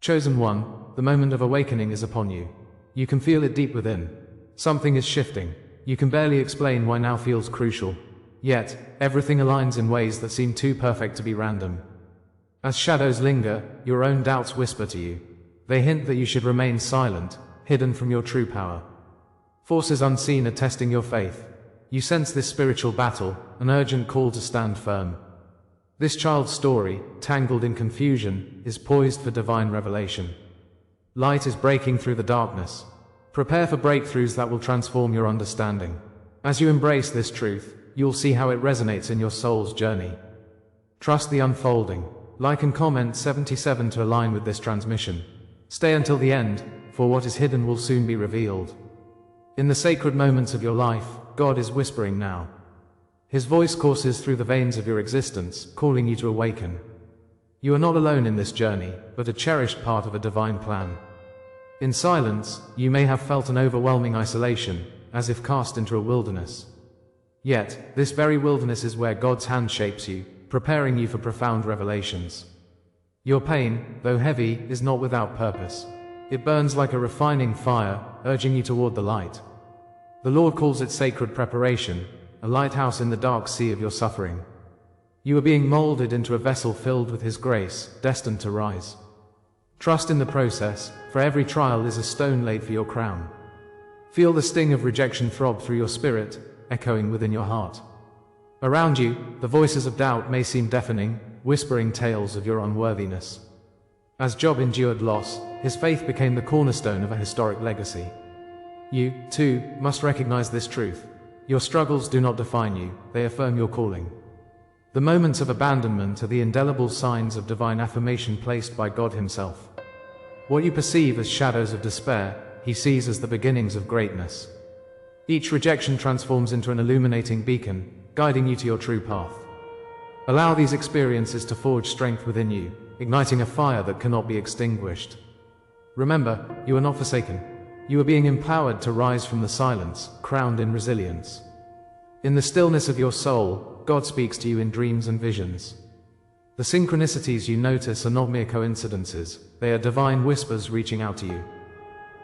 Chosen one, the moment of awakening is upon you. You can feel it deep within. Something is shifting. You can barely explain why now feels crucial. Yet, everything aligns in ways that seem too perfect to be random. As shadows linger, your own doubts whisper to you. They hint that you should remain silent, hidden from your true power. Forces unseen are testing your faith. You sense this spiritual battle, an urgent call to stand firm. This child's story, tangled in confusion, is poised for divine revelation. Light is breaking through the darkness. Prepare for breakthroughs that will transform your understanding. As you embrace this truth, you'll see how it resonates in your soul's journey. Trust the unfolding. Like and comment 77 to align with this transmission. Stay until the end, for what is hidden will soon be revealed. In the sacred moments of your life, God is whispering now. His voice courses through the veins of your existence, calling you to awaken. You are not alone in this journey, but a cherished part of a divine plan. In silence, you may have felt an overwhelming isolation, as if cast into a wilderness. Yet, this very wilderness is where God's hand shapes you, preparing you for profound revelations. Your pain, though heavy, is not without purpose. It burns like a refining fire, urging you toward the light. The Lord calls it sacred preparation, a lighthouse in the dark sea of your suffering. You are being molded into a vessel filled with His grace, destined to rise. Trust in the process, for every trial is a stone laid for your crown. Feel the sting of rejection throb through your spirit, echoing within your heart. Around you, the voices of doubt may seem deafening, whispering tales of your unworthiness. As Job endured loss, his faith became the cornerstone of a historic legacy. You, too, must recognize this truth. Your struggles do not define you, they affirm your calling. The moments of abandonment are the indelible signs of divine affirmation placed by God Himself. What you perceive as shadows of despair, He sees as the beginnings of greatness. Each rejection transforms into an illuminating beacon, guiding you to your true path. Allow these experiences to forge strength within you, igniting a fire that cannot be extinguished. Remember, you are not forsaken. You are being empowered to rise from the silence, crowned in resilience. In the stillness of your soul, God speaks to you in dreams and visions. The synchronicities you notice are not mere coincidences, they are divine whispers reaching out to you.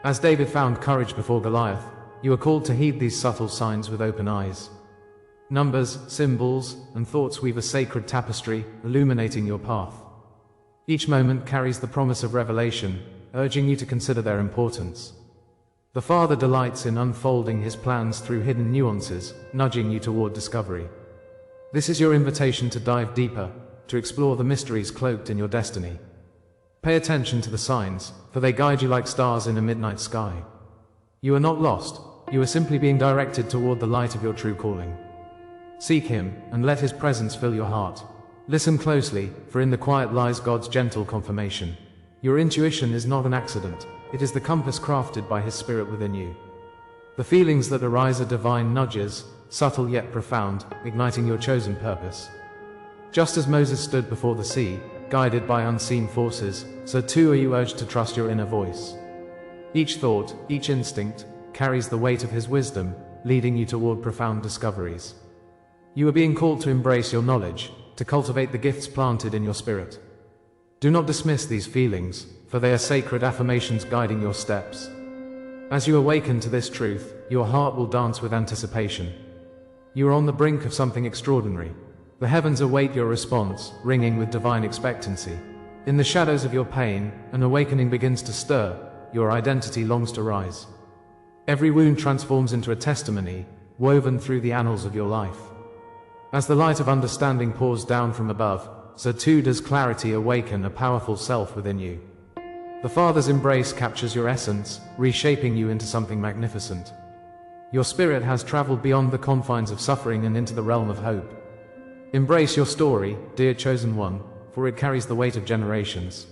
As David found courage before Goliath, you are called to heed these subtle signs with open eyes. Numbers, symbols, and thoughts weave a sacred tapestry, illuminating your path. Each moment carries the promise of revelation, urging you to consider their importance. The Father delights in unfolding His plans through hidden nuances, nudging you toward discovery. This is your invitation to dive deeper, to explore the mysteries cloaked in your destiny. Pay attention to the signs, for they guide you like stars in a midnight sky. You are not lost, you are simply being directed toward the light of your true calling. Seek Him, and let His presence fill your heart. Listen closely, for in the quiet lies God's gentle confirmation. Your intuition is not an accident, it is the compass crafted by His Spirit within you. The feelings that arise are divine nudges, subtle yet profound, igniting your chosen purpose. Just as Moses stood before the sea, guided by unseen forces, so too are you urged to trust your inner voice. Each thought, each instinct, carries the weight of His wisdom, leading you toward profound discoveries. You are being called to embrace your knowledge, to cultivate the gifts planted in your spirit. Do not dismiss these feelings, for they are sacred affirmations guiding your steps. As you awaken to this truth, your heart will dance with anticipation. You are on the brink of something extraordinary. The heavens await your response, ringing with divine expectancy. In the shadows of your pain, an awakening begins to stir, your identity longs to rise. Every wound transforms into a testimony, woven through the annals of your life. As the light of understanding pours down from above, so too does clarity awaken a powerful self within you. The Father's embrace captures your essence, reshaping you into something magnificent. Your spirit has traveled beyond the confines of suffering and into the realm of hope. Embrace your story, dear chosen one, for it carries the weight of generations.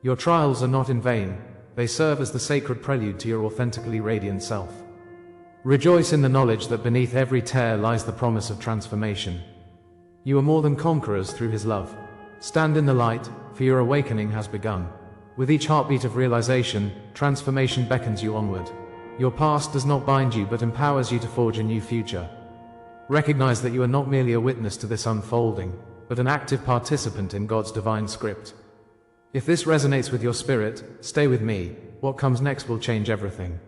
Your trials are not in vain, they serve as the sacred prelude to your authentically radiant self. Rejoice in the knowledge that beneath every tear lies the promise of transformation. You are more than conquerors through His love. Stand in the light, for your awakening has begun. With each heartbeat of realization, transformation beckons you onward. Your past does not bind you but empowers you to forge a new future. Recognize that you are not merely a witness to this unfolding, but an active participant in God's divine script. If this resonates with your spirit, stay with me. What comes next will change everything.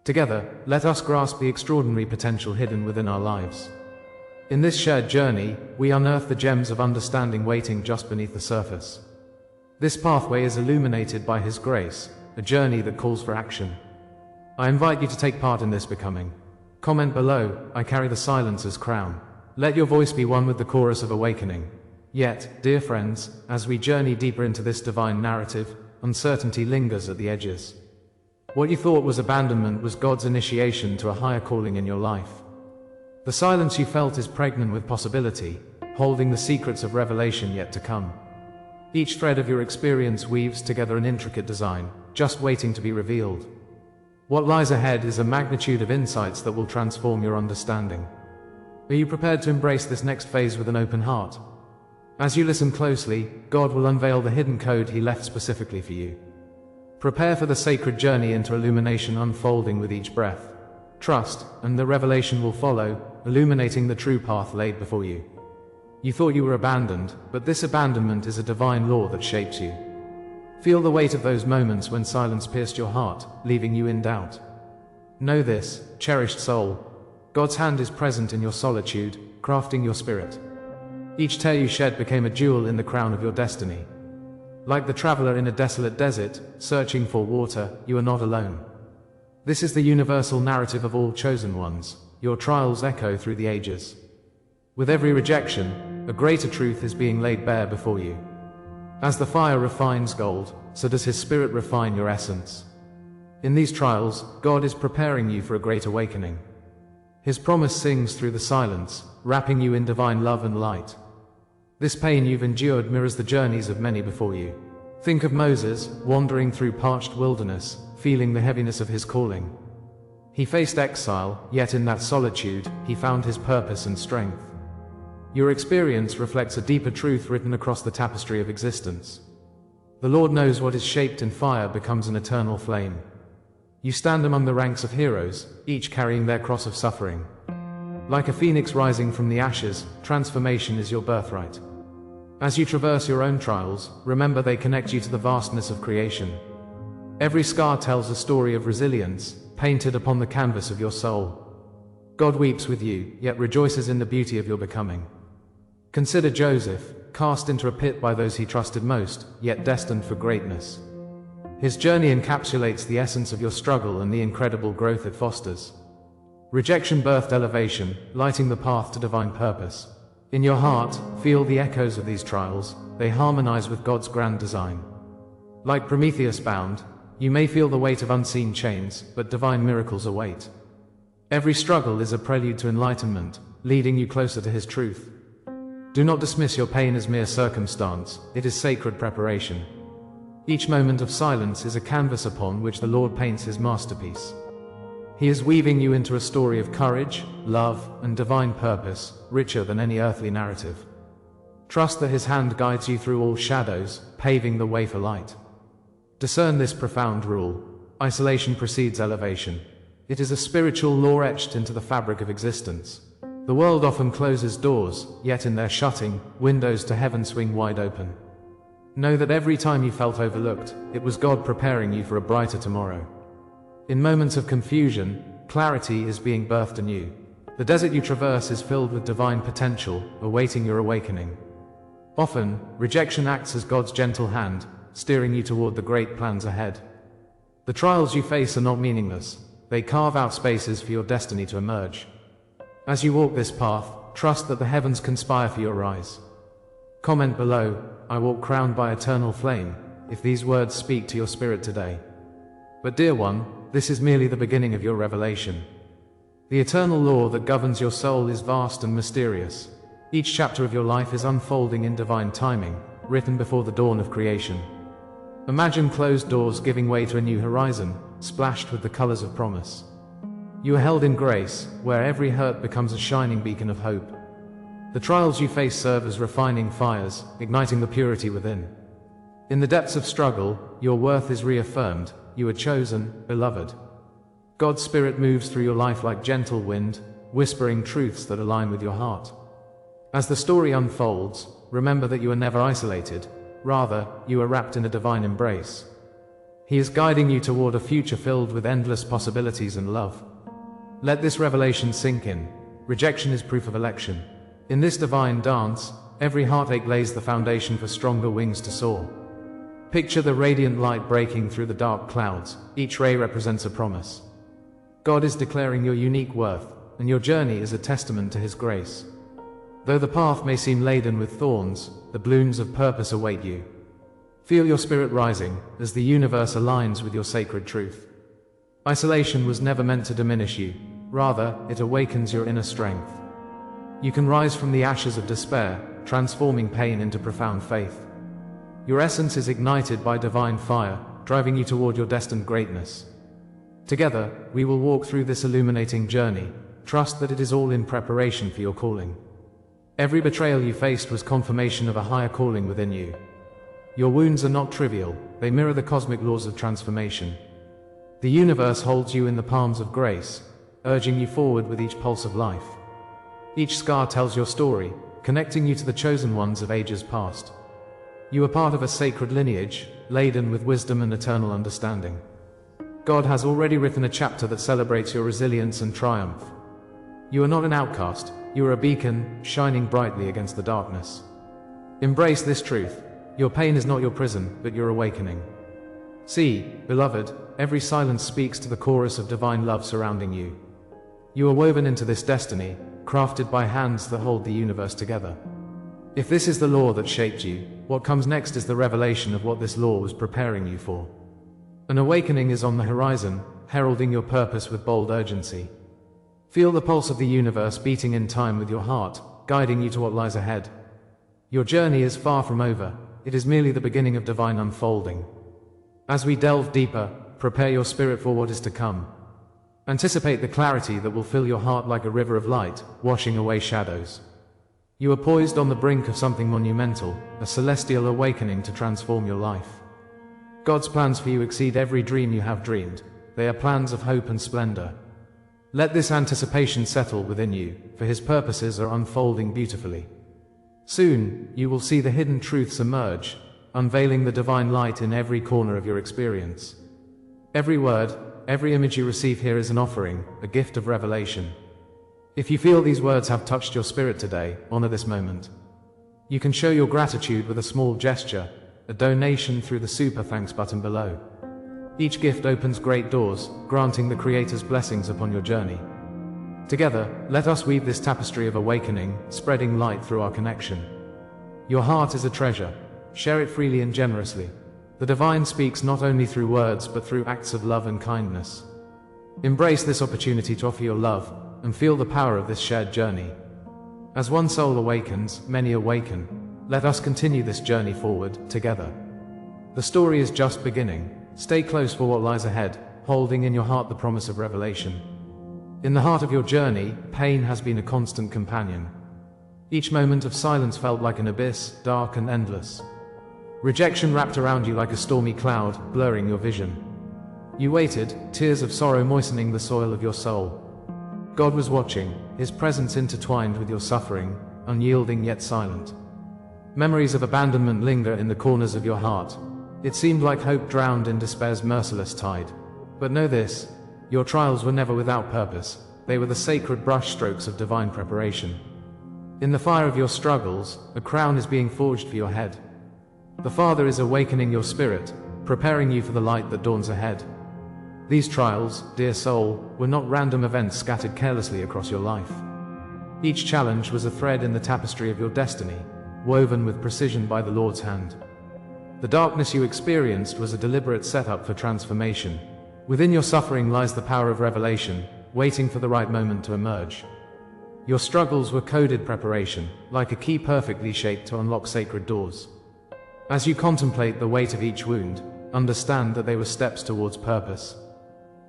Together, let us grasp the extraordinary potential hidden within our lives. In this shared journey, we unearth the gems of understanding waiting just beneath the surface. This pathway is illuminated by His grace, a journey that calls for action. I invite you to take part in this becoming. Comment below, I carry the silence as crown. Let your voice be one with the chorus of awakening. Yet, dear friends, as we journey deeper into this divine narrative, uncertainty lingers at the edges. What you thought was abandonment was God's initiation to a higher calling in your life. The silence you felt is pregnant with possibility, holding the secrets of revelation yet to come. Each thread of your experience weaves together an intricate design, just waiting to be revealed. What lies ahead is a magnitude of insights that will transform your understanding. Are you prepared to embrace this next phase with an open heart? As you listen closely, God will unveil the hidden code He left specifically for you. Prepare for the sacred journey into illumination unfolding with each breath. Trust, and the revelation will follow, illuminating the true path laid before you. You thought you were abandoned, but this abandonment is a divine law that shapes you. Feel the weight of those moments when silence pierced your heart, leaving you in doubt. Know this, cherished soul. God's hand is present in your solitude, crafting your spirit. Each tear you shed became a jewel in the crown of your destiny. Like the traveler in a desolate desert, searching for water, you are not alone. This is the universal narrative of all chosen ones. Your trials echo through the ages. With every rejection, a greater truth is being laid bare before you. As the fire refines gold, so does His Spirit refine your essence. In these trials, God is preparing you for a great awakening. His promise sings through the silence, wrapping you in divine love and light. This pain you've endured mirrors the journeys of many before you. Think of Moses, wandering through parched wilderness, feeling the heaviness of his calling. He faced exile, yet in that solitude, he found his purpose and strength. Your experience reflects a deeper truth written across the tapestry of existence. The Lord knows what is shaped in fire becomes an eternal flame. You stand among the ranks of heroes, each carrying their cross of suffering. Like a phoenix rising from the ashes, transformation is your birthright. As you traverse your own trials, remember they connect you to the vastness of creation. Every scar tells a story of resilience, painted upon the canvas of your soul. God weeps with you, yet rejoices in the beauty of your becoming. Consider Joseph, cast into a pit by those he trusted most, yet destined for greatness. His journey encapsulates the essence of your struggle and the incredible growth it fosters. Rejection birthed elevation, lighting the path to divine purpose. In your heart, feel the echoes of these trials, they harmonize with God's grand design. Like Prometheus bound, you may feel the weight of unseen chains, but divine miracles await. Every struggle is a prelude to enlightenment, leading you closer to His truth. Do not dismiss your pain as mere circumstance, it is sacred preparation. Each moment of silence is a canvas upon which the Lord paints His masterpiece. He is weaving you into a story of courage, love, and divine purpose, richer than any earthly narrative. Trust that His hand guides you through all shadows, paving the way for light. Discern this profound rule: isolation precedes elevation. It is a spiritual law etched into the fabric of existence. The world often closes doors, yet in their shutting, windows to heaven swing wide open. Know that every time you felt overlooked, it was God preparing you for a brighter tomorrow. In moments of confusion, clarity is being birthed anew. The desert you traverse is filled with divine potential, awaiting your awakening. Often, rejection acts as God's gentle hand, steering you toward the great plans ahead. The trials you face are not meaningless. They carve out spaces for your destiny to emerge. As you walk this path, trust that the heavens conspire for your rise. Comment below, I walk crowned by eternal flame, if these words speak to your spirit today. But dear one, this is merely the beginning of your revelation. The eternal law that governs your soul is vast and mysterious. Each chapter of your life is unfolding in divine timing, written before the dawn of creation. Imagine closed doors giving way to a new horizon, splashed with the colors of promise. You are held in grace, where every hurt becomes a shining beacon of hope. The trials you face serve as refining fires, igniting the purity within. In the depths of struggle, your worth is reaffirmed. You are chosen, beloved. God's Spirit moves through your life like gentle wind, whispering truths that align with your heart. As the story unfolds, remember that you are never isolated. Rather, you are wrapped in a divine embrace. He is guiding you toward a future filled with endless possibilities and love. Let this revelation sink in. Rejection is proof of election. In this divine dance, every heartache lays the foundation for stronger wings to soar. Picture the radiant light breaking through the dark clouds. Each ray represents a promise. God is declaring your unique worth, and your journey is a testament to His grace. Though the path may seem laden with thorns, the blooms of purpose await you. Feel your spirit rising as the universe aligns with your sacred truth. Isolation was never meant to diminish you. Rather, it awakens your inner strength. You can rise from the ashes of despair, transforming pain into profound faith. Your essence is ignited by divine fire, driving you toward your destined greatness. Together, we will walk through this illuminating journey. Trust that it is all in preparation for your calling. Every betrayal you faced was confirmation of a higher calling within you. Your wounds are not trivial, they mirror the cosmic laws of transformation. The universe holds you in the palms of grace, urging you forward with each pulse of life. Each scar tells your story, connecting you to the chosen ones of ages past. You are part of a sacred lineage, laden with wisdom and eternal understanding. God has already written a chapter that celebrates your resilience and triumph. You are not an outcast, you are a beacon, shining brightly against the darkness. Embrace this truth. Your pain is not your prison, but your awakening. See, beloved, every silence speaks to the chorus of divine love surrounding you. You are woven into this destiny, crafted by hands that hold the universe together. If this is the law that shaped you, what comes next is the revelation of what this law was preparing you for. An awakening is on the horizon, heralding your purpose with bold urgency. Feel the pulse of the universe beating in time with your heart, guiding you to what lies ahead. Your journey is far from over, it is merely the beginning of divine unfolding. As we delve deeper, prepare your spirit for what is to come. Anticipate the clarity that will fill your heart like a river of light, washing away shadows. You are poised on the brink of something monumental, a celestial awakening to transform your life. God's plans for you exceed every dream you have dreamed. They are plans of hope and splendor. Let this anticipation settle within you, for His purposes are unfolding beautifully. Soon, you will see the hidden truths emerge, unveiling the divine light in every corner of your experience. Every word, every image you receive here is an offering, a gift of revelation. If you feel these words have touched your spirit today, honor this moment. You can show your gratitude with a small gesture, a donation through the super thanks button below. Each gift opens great doors, granting the Creator's blessings upon your journey. Together, let us weave this tapestry of awakening, spreading light through our connection. Your heart is a treasure. Share it freely and generously. The divine speaks not only through words but through acts of love and kindness. Embrace this opportunity to offer your love, and feel the power of this shared journey. As one soul awakens, many awaken. Let us continue this journey forward, together. The story is just beginning. Stay close for what lies ahead, holding in your heart the promise of revelation. In the heart of your journey, pain has been a constant companion. Each moment of silence felt like an abyss, dark and endless. Rejection wrapped around you like a stormy cloud, blurring your vision. You waited, tears of sorrow moistening the soil of your soul. God was watching, His presence intertwined with your suffering, unyielding yet silent. Memories of abandonment linger in the corners of your heart. It seemed like hope drowned in despair's merciless tide. But know this, your trials were never without purpose. They were the sacred brushstrokes of divine preparation. In the fire of your struggles, a crown is being forged for your head. The Father is awakening your spirit, preparing you for the light that dawns ahead. These trials, dear soul, were not random events scattered carelessly across your life. Each challenge was a thread in the tapestry of your destiny, woven with precision by the Lord's hand. The darkness you experienced was a deliberate setup for transformation. Within your suffering lies the power of revelation, waiting for the right moment to emerge. Your struggles were coded preparation, like a key perfectly shaped to unlock sacred doors. As you contemplate the weight of each wound, understand that they were steps towards purpose.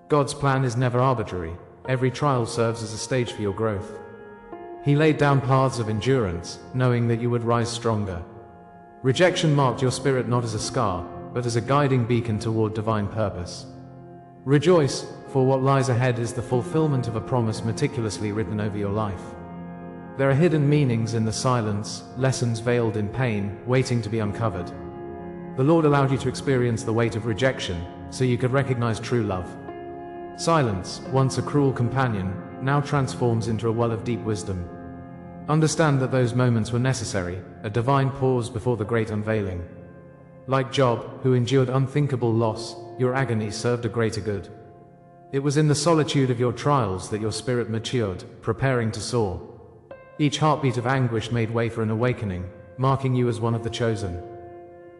God's plan is never arbitrary. Every trial serves as a stage for your growth. He laid down paths of endurance, knowing that you would rise stronger. Rejection marked your spirit not as a scar, but as a guiding beacon toward divine purpose. Rejoice, for what lies ahead is the fulfillment of a promise meticulously written over your life. There are hidden meanings in the silence, lessons veiled in pain, waiting to be uncovered. The Lord allowed you to experience the weight of rejection, so you could recognize true love. Silence, once a cruel companion, now transforms into a well of deep wisdom. Understand that those moments were necessary, a divine pause before the great unveiling. Like Job, who endured unthinkable loss, your agony served a greater good. It was in the solitude of your trials that your spirit matured, preparing to soar. Each heartbeat of anguish made way for an awakening, marking you as one of the chosen.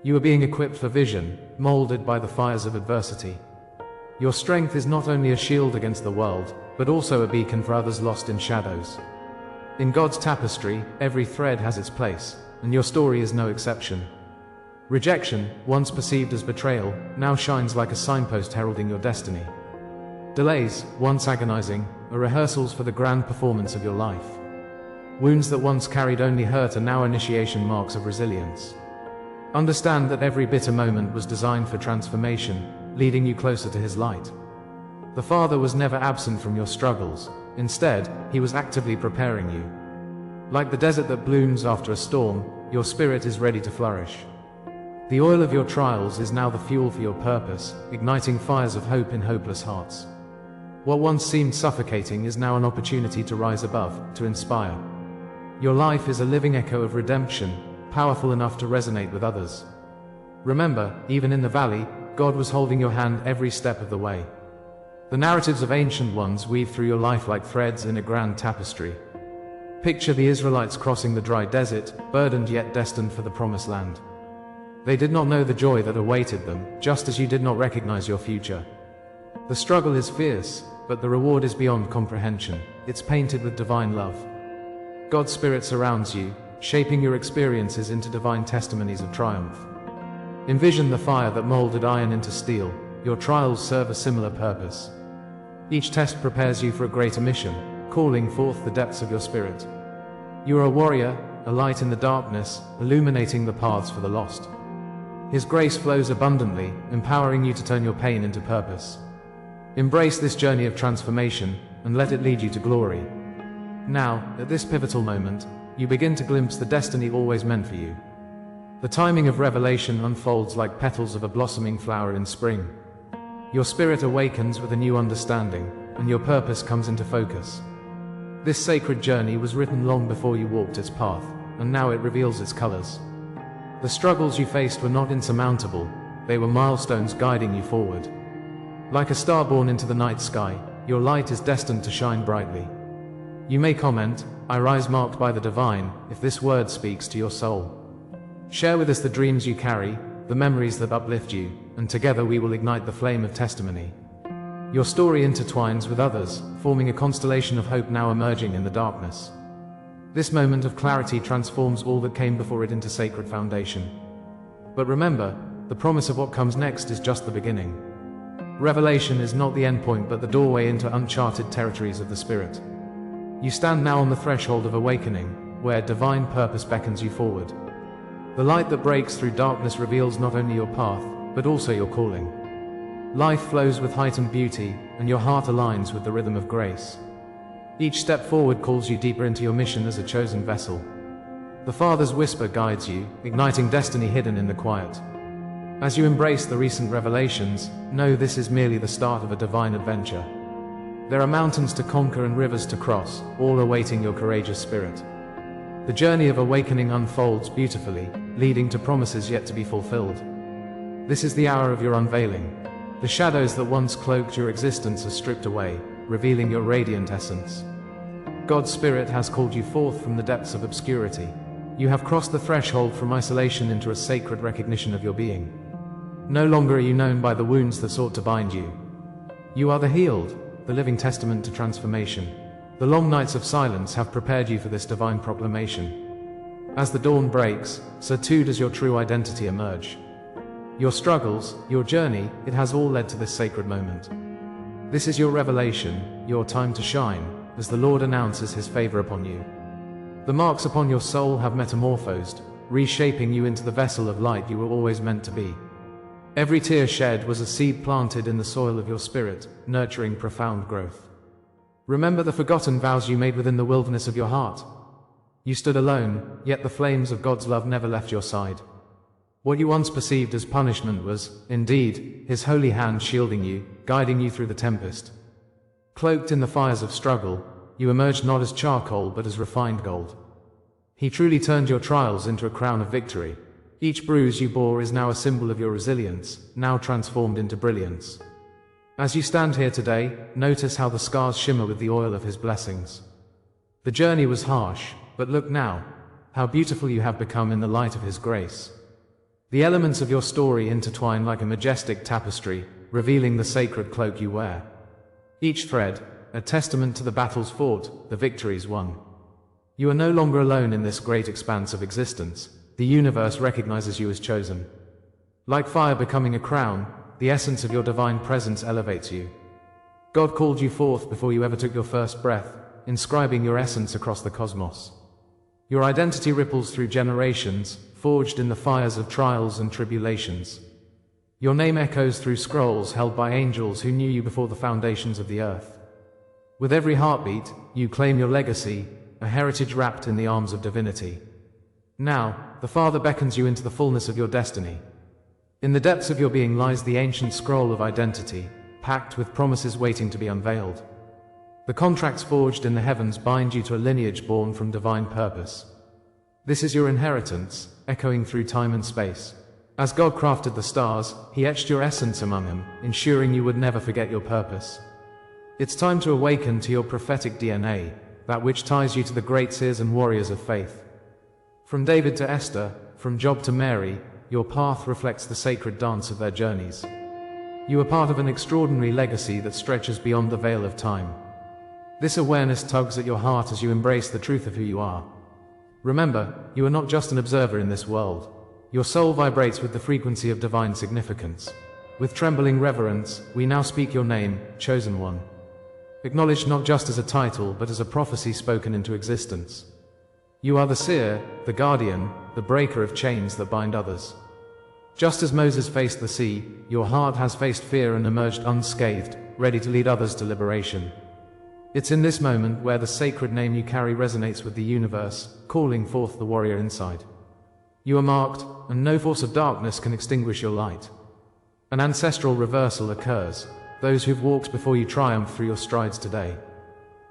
You are being equipped for vision, molded by the fires of adversity. Your strength is not only a shield against the world, but also a beacon for others lost in shadows. In God's tapestry, every thread has its place, and your story is no exception. Rejection, once perceived as betrayal, now shines like a signpost heralding your destiny. Delays, once agonizing, are rehearsals for the grand performance of your life. Wounds that once carried only hurt are now initiation marks of resilience. Understand that every bitter moment was designed for transformation, leading you closer to His light. The Father was never absent from your struggles. Instead, He was actively preparing you. Like the desert that blooms after a storm, your spirit is ready to flourish. The oil of your trials is now the fuel for your purpose, igniting fires of hope in hopeless hearts. What once seemed suffocating is now an opportunity to rise above, to inspire. Your life is a living echo of redemption, powerful enough to resonate with others. Remember, even in the valley, God was holding your hand every step of the way. The narratives of ancient ones weave through your life like threads in a grand tapestry. Picture the Israelites crossing the dry desert, burdened yet destined for the promised land. They did not know the joy that awaited them, just as you did not recognize your future. The struggle is fierce, but the reward is beyond comprehension. It's painted with divine love. God's Spirit surrounds you, shaping your experiences into divine testimonies of triumph. Envision the fire that molded iron into steel. Your trials serve a similar purpose. Each test prepares you for a greater mission, calling forth the depths of your spirit. You are a warrior, a light in the darkness, illuminating the paths for the lost. His grace flows abundantly, empowering you to turn your pain into purpose. Embrace this journey of transformation, and let it lead you to glory. Now, at this pivotal moment, you begin to glimpse the destiny always meant for you. The timing of revelation unfolds like petals of a blossoming flower in spring. Your spirit awakens with a new understanding, and your purpose comes into focus. This sacred journey was written long before you walked its path, and now it reveals its colors. The struggles you faced were not insurmountable, they were milestones guiding you forward. Like a star born into the night sky, your light is destined to shine brightly. You may comment, "I rise marked by the divine," if this word speaks to your soul. Share with us the dreams you carry, the memories that uplift you, and together we will ignite the flame of testimony. Your story intertwines with others, forming a constellation of hope now emerging in the darkness. This moment of clarity transforms all that came before it into sacred foundation. But remember, the promise of what comes next is just the beginning. Revelation is not the endpoint but the doorway into uncharted territories of the Spirit. You stand now on the threshold of awakening, where divine purpose beckons you forward. The light that breaks through darkness reveals not only your path, but also your calling. Life flows with heightened beauty, and your heart aligns with the rhythm of grace. Each step forward calls you deeper into your mission as a chosen vessel. The Father's whisper guides you, igniting destiny hidden in the quiet. As you embrace the recent revelations, know this is merely the start of a divine adventure. There are mountains to conquer and rivers to cross, all awaiting your courageous spirit. The journey of awakening unfolds beautifully, leading to promises yet to be fulfilled. This is the hour of your unveiling. The shadows that once cloaked your existence are stripped away, revealing your radiant essence. God's Spirit has called you forth from the depths of obscurity. You have crossed the threshold from isolation into a sacred recognition of your being. No longer are you known by the wounds that sought to bind you. You are the healed, the living testament to transformation. The long nights of silence have prepared you for this divine proclamation. As the dawn breaks, so too does your true identity emerge. Your struggles, your journey, it has all led to this sacred moment. This is your revelation, your time to shine, as the Lord announces His favor upon you. The marks upon your soul have metamorphosed, reshaping you into the vessel of light you were always meant to be. Every tear shed was a seed planted in the soil of your spirit, nurturing profound growth. Remember the forgotten vows you made within the wilderness of your heart. You stood alone, yet the flames of God's love never left your side. What you once perceived as punishment was, indeed, His holy hand shielding you, guiding you through the tempest. Cloaked in the fires of struggle, you emerged not as charcoal but as refined gold. He truly turned your trials into a crown of victory. Each bruise you bore is now a symbol of your resilience, now transformed into brilliance. As you stand here today, notice how the scars shimmer with the oil of His blessings. The journey was harsh, but look now, how beautiful you have become in the light of His grace. The elements of your story intertwine like a majestic tapestry, revealing the sacred cloak you wear. Each thread, a testament to the battles fought, the victories won. You are no longer alone in this great expanse of existence. The universe recognizes you as chosen. Like fire becoming a crown, the essence of your divine presence elevates you. God called you forth before you ever took your first breath, inscribing your essence across the cosmos. Your identity ripples through generations, forged in the fires of trials and tribulations. Your name echoes through scrolls held by angels who knew you before the foundations of the earth. With every heartbeat, you claim your legacy, a heritage wrapped in the arms of divinity. Now, the Father beckons you into the fullness of your destiny. In the depths of your being lies the ancient scroll of identity, packed with promises waiting to be unveiled. The contracts forged in the heavens bind you to a lineage born from divine purpose. This is your inheritance, echoing through time and space. As God crafted the stars, He etched your essence among them, ensuring you would never forget your purpose. It's time to awaken to your prophetic DNA, that which ties you to the great seers and warriors of faith. From David to Esther, from Job to Mary, your path reflects the sacred dance of their journeys. You are part of an extraordinary legacy that stretches beyond the veil of time. This awareness tugs at your heart as you embrace the truth of who you are. Remember, you are not just an observer in this world. Your soul vibrates with the frequency of divine significance. With trembling reverence, we now speak your name, Chosen One. Acknowledged not just as a title, but as a prophecy spoken into existence. You are the seer, the guardian, the breaker of chains that bind others. Just as Moses faced the sea, your heart has faced fear and emerged unscathed, ready to lead others to liberation. It's in this moment where the sacred name you carry resonates with the universe, calling forth the warrior inside. You are marked, and no force of darkness can extinguish your light. An ancestral reversal occurs. Those who've walked before you triumph through your strides today.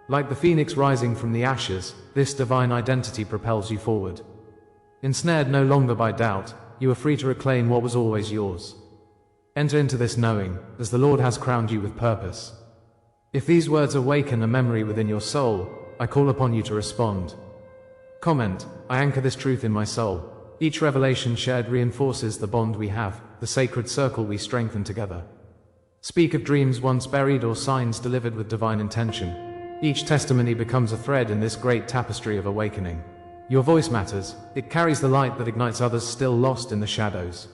Like the phoenix rising from the ashes, this divine identity propels you forward. Ensnared no longer by doubt, you are free to reclaim what was always yours. Enter into this knowing, as the Lord has crowned you with purpose. If these words awaken a memory within your soul, I call upon you to respond. Comment, I anchor this truth in my soul. Each revelation shared reinforces the bond we have, the sacred circle we strengthen together. Speak of dreams once buried or signs delivered with divine intention. Each testimony becomes a thread in this great tapestry of awakening. Your voice matters. It carries the light that ignites others still lost in the shadows.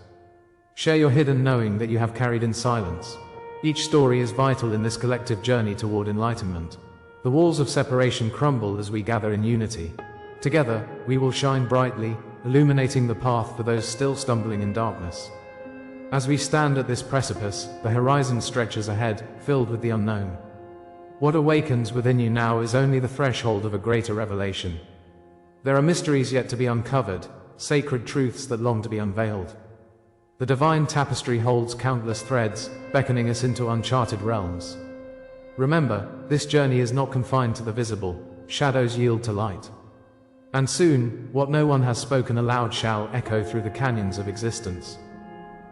Share your hidden knowing that you have carried in silence. Each story is vital in this collective journey toward enlightenment. The walls of separation crumble as we gather in unity. Together, we will shine brightly, illuminating the path for those still stumbling in darkness. As we stand at this precipice, the horizon stretches ahead, filled with the unknown. What awakens within you now is only the threshold of a greater revelation. There are mysteries yet to be uncovered, sacred truths that long to be unveiled. The divine tapestry holds countless threads, beckoning us into uncharted realms. Remember, this journey is not confined to the visible. Shadows yield to light. And soon, what no one has spoken aloud shall echo through the canyons of existence.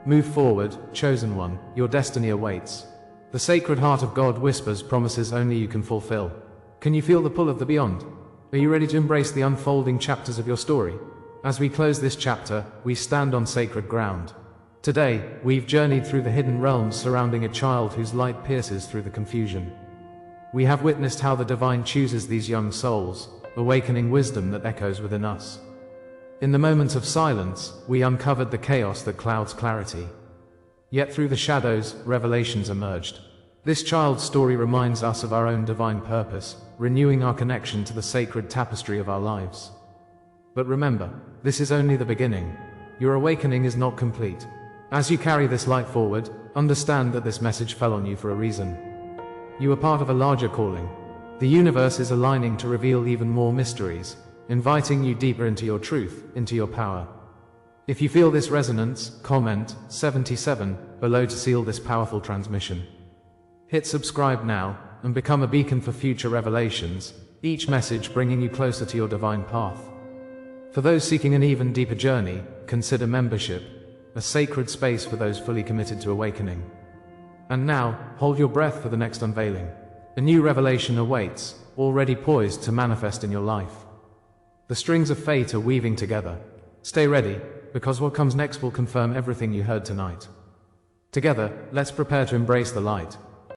Move forward, chosen one, your destiny awaits. The sacred heart of God whispers promises only you can fulfill. Can you feel the pull of the beyond? Are you ready to embrace the unfolding chapters of your story? As we close this chapter, we stand on sacred ground. Today, we've journeyed through the hidden realms surrounding a child whose light pierces through the confusion. We have witnessed how the divine chooses these young souls, awakening wisdom that echoes within us. In the moments of silence, we uncovered the chaos that clouds clarity. Yet through the shadows, revelations emerged. This child's story reminds us of our own divine purpose, renewing our connection to the sacred tapestry of our lives. But remember, this is only the beginning. Your awakening is not complete. As you carry this light forward, understand that this message fell on you for a reason. You are part of a larger calling. The universe is aligning to reveal even more mysteries, inviting you deeper into your truth, into your power. If you feel this resonance, comment 77 below to seal this powerful transmission. Hit subscribe now and become a beacon for future revelations, each message bringing you closer to your divine path. For those seeking an even deeper journey, consider membership, a sacred space for those fully committed to awakening. And now, hold your breath for the next unveiling. A new revelation awaits, already poised to manifest in your life. The strings of fate are weaving together. Stay ready, because what comes next will confirm everything you heard tonight. Together, let's prepare to embrace the light.